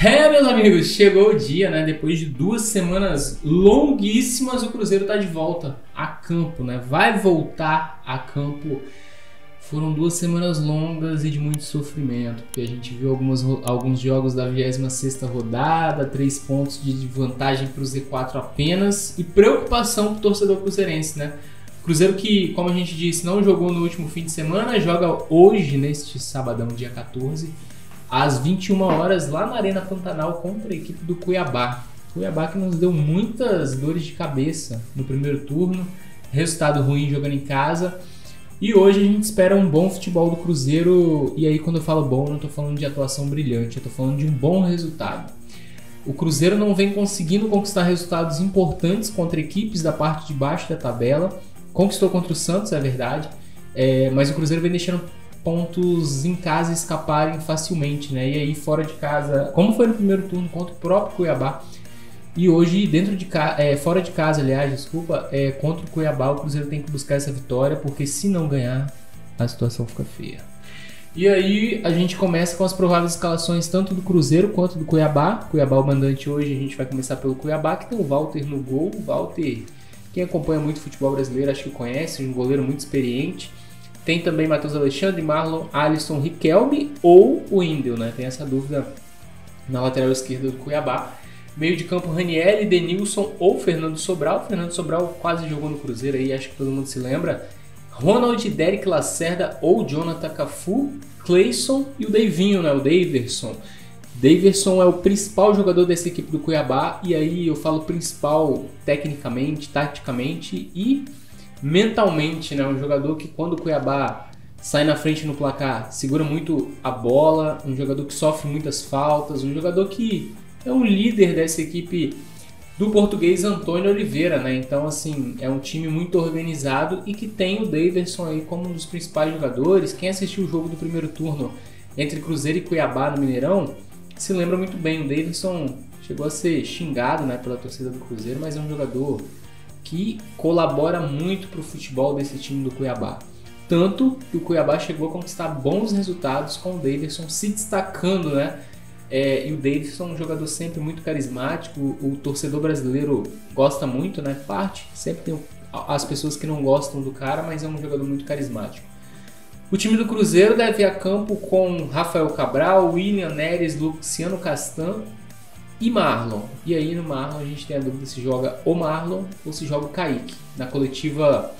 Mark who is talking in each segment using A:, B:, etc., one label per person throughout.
A: Meus amigos, chegou o dia, né? Depois de 2 semanas longuíssimas, o Cruzeiro tá de volta a campo, né? Vai voltar a campo. Foram 2 semanas longas e de muito sofrimento, porque a gente viu alguns jogos da 26ª rodada, 3 pontos de vantagem para o Z4 apenas e preocupação pro torcedor cruzeirense, né? Cruzeiro que, como a gente disse, não jogou no último fim de semana, joga hoje, neste sabadão, dia 14, às 21 horas, lá na Arena Pantanal, contra a equipe do Cuiabá. Cuiabá que nos deu muitas dores de cabeça no primeiro turno, resultado ruim jogando em casa. E hoje a gente espera um bom futebol do Cruzeiro, e aí quando eu falo bom, eu não estou falando de atuação brilhante, eu estou falando de um bom resultado. O Cruzeiro não vem conseguindo conquistar resultados importantes contra equipes da parte de baixo da tabela. Conquistou contra o Santos, é verdade, mas o Cruzeiro vem deixando pontos em casa escaparem facilmente, né? E aí fora de casa, como foi no primeiro turno contra o próprio Cuiabá, e hoje fora de casa, aliás, desculpa, contra o Cuiabá, o Cruzeiro tem que buscar essa vitória, porque se não ganhar, a situação fica feia. E aí a gente começa com as prováveis escalações tanto do Cruzeiro quanto do Cuiabá. Cuiabá o mandante hoje, a gente vai começar pelo Cuiabá, que tem o Walter no gol. O Walter, quem acompanha muito futebol brasileiro, acho que conhece, um goleiro muito experiente. Tem também Matheus Alexandre, Marlon, Alisson, Riquelme ou o Wendel, né? Tem essa dúvida na lateral esquerda do Cuiabá. Meio de campo, Ranieri, Denilson ou Fernando Sobral. Fernando Sobral quase jogou no Cruzeiro aí, acho que todo mundo se lembra. Ronald, Derek Lacerda ou Jonathan Cafu, Cleison e o Deivinho, né? O Daverson. Daverson é o principal jogador dessa equipe do Cuiabá, e aí eu falo principal tecnicamente, taticamente e mentalmente, né? Um jogador que quando o Cuiabá sai na frente no placar, segura muito a bola, um jogador que sofre muitas faltas, um jogador que é o líder dessa equipe do português Antônio Oliveira, né? Então, assim, é um time muito organizado e que tem o Daverson aí como um dos principais jogadores. Quem assistiu o jogo do primeiro turno entre Cruzeiro e Cuiabá no Mineirão se lembra muito bem. O Daverson chegou a ser xingado, né, pela torcida do Cruzeiro, mas é um jogador que colabora muito para o futebol desse time do Cuiabá. Tanto que o Cuiabá chegou a conquistar bons resultados com o Daverson se destacando, né? E o Daverson é um jogador sempre muito carismático, o torcedor brasileiro gosta muito, né? Sempre tem as pessoas que não gostam do cara, mas é um jogador muito carismático. O time do Cruzeiro deve ir a campo com Rafael Cabral, William Neres, Luciano Castan e Marlon. E aí no Marlon a gente tem a dúvida se joga o Marlon ou se joga o Kaique. Na coletiva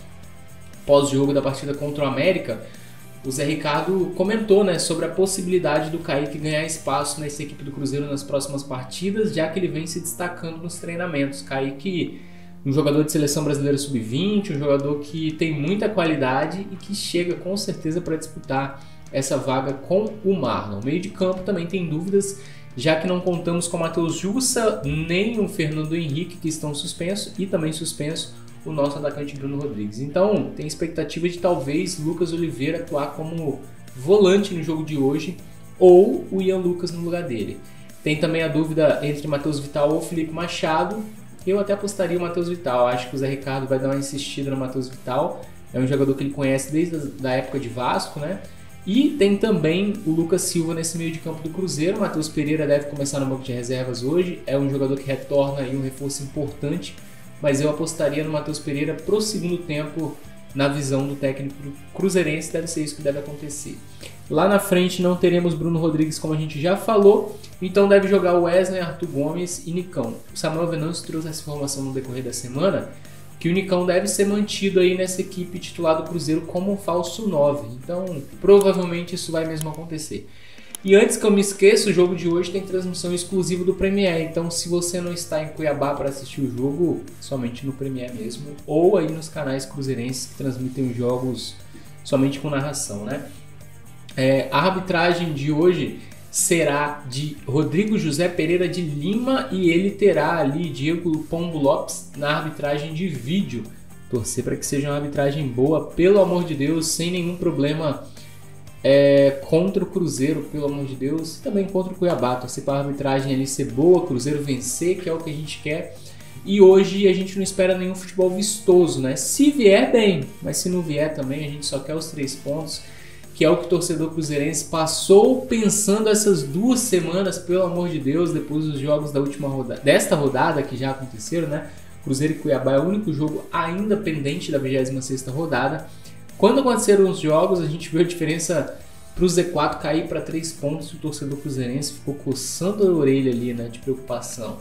A: pós-jogo da partida contra o América, o Zé Ricardo comentou, né, sobre a possibilidade do Kaique ganhar espaço nessa equipe do Cruzeiro nas próximas partidas, já que ele vem se destacando nos treinamentos. Kaique, um jogador de seleção brasileira sub-20, um jogador que tem muita qualidade e que chega com certeza para disputar essa vaga com o Marlon. Meio de campo também tem dúvidas, já que não contamos com o Matheus Jussa nem o Fernando Henrique, que estão suspensos, e também suspenso o nosso atacante Bruno Rodrigues. Então tem expectativa de talvez Lucas Oliveira atuar como volante no jogo de hoje, ou o Ian Lucas no lugar dele. Tem também a dúvida entre Matheus Vital ou Felipe Machado. Eu até apostaria o Matheus Vital. Acho que o Zé Ricardo vai dar uma insistida no Matheus Vital. É um jogador que ele conhece desde a época de Vasco, né? E tem também o Lucas Silva nesse meio de campo do Cruzeiro. O Matheus Pereira deve começar no banco de reservas hoje. É um jogador que retorna aí um reforço importante, mas eu apostaria no Matheus Pereira pro segundo tempo. Na visão do técnico cruzeirense, deve ser isso que deve acontecer. Lá na frente não teremos Bruno Rodrigues, como a gente já falou, então deve jogar o Wesley, Arthur Gomes e Nicão. O Samuel Venâncio trouxe essa informação no decorrer da semana, que o Nicão deve ser mantido aí nessa equipe titular do Cruzeiro como um falso 9, então provavelmente isso vai mesmo acontecer. E antes que eu me esqueça, o jogo de hoje tem transmissão exclusiva do Premier, então se você não está em Cuiabá para assistir o jogo, somente no Premier mesmo, ou aí nos canais cruzeirenses que transmitem os jogos somente com narração, né? A arbitragem de hoje será de Rodrigo José Pereira de Lima e ele terá ali Diego Pombo Lopes na arbitragem de vídeo. Torcer para que seja uma arbitragem boa, pelo amor de Deus, sem nenhum problema contra o Cruzeiro, pelo amor de Deus, e também contra o Cuiabá. Torcer para a arbitragem ali ser boa, Cruzeiro vencer, que é o que a gente quer. E hoje a gente não espera nenhum futebol vistoso, né? Se vier, bem, mas se não vier também, a gente só quer os 3 pontos, que é o que o torcedor cruzeirense passou pensando essas 2 semanas, pelo amor de Deus, depois dos jogos da última rodada, desta rodada que já aconteceram, né? Cruzeiro e Cuiabá é o único jogo ainda pendente da 26ª rodada. Quando aconteceram os jogos, a gente viu a diferença para o Z4 cair para 3 pontos, o torcedor cruzeirense ficou coçando a orelha ali, né, de preocupação.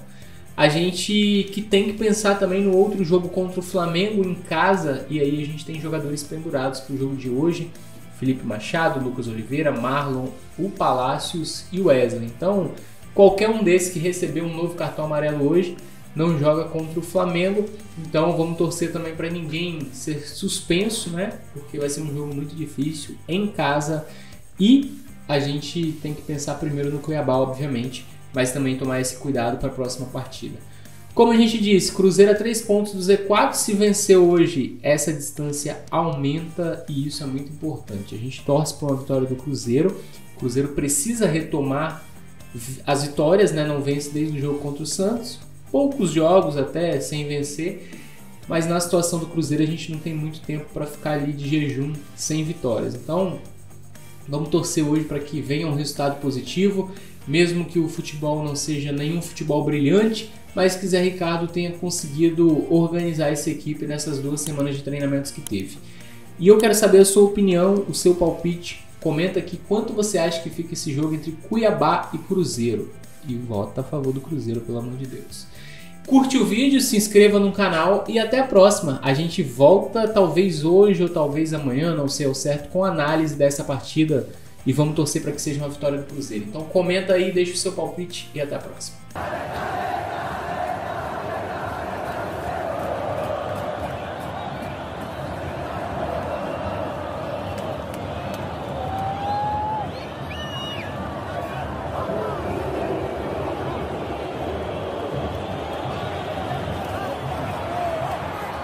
A: A gente que tem que pensar também no outro jogo contra o Flamengo em casa, e aí a gente tem jogadores pendurados para o jogo de hoje, Felipe Machado, Lucas Oliveira, Marlon, o Palácios e o Wesley. Então, qualquer um desses que receber um novo cartão amarelo hoje não joga contra o Flamengo, então vamos torcer também para ninguém ser suspenso, né? Porque vai ser um jogo muito difícil em casa e a gente tem que pensar primeiro no Cuiabá, obviamente, mas também tomar esse cuidado para a próxima partida. Como a gente disse, Cruzeiro a 3 pontos do Z4, se vencer hoje, essa distância aumenta e isso é muito importante. A gente torce por uma vitória do Cruzeiro, o Cruzeiro precisa retomar as vitórias, né? Não vence desde o jogo contra o Santos, poucos jogos até sem vencer, mas na situação do Cruzeiro a gente não tem muito tempo para ficar ali de jejum sem vitórias. Então vamos torcer hoje para que venha um resultado positivo, mesmo que o futebol não seja nenhum futebol brilhante, mas que Zé Ricardo tenha conseguido organizar essa equipe nessas 2 semanas de treinamentos que teve. E eu quero saber a sua opinião, o seu palpite. Comenta aqui quanto você acha que fica esse jogo entre Cuiabá e Cruzeiro. E vota a favor do Cruzeiro, pelo amor de Deus. Curte o vídeo, se inscreva no canal e até a próxima. A gente volta talvez hoje ou talvez amanhã, não sei ao certo, com análise dessa partida e vamos torcer para que seja uma vitória do Cruzeiro. Então comenta aí, deixa o seu palpite e até a próxima.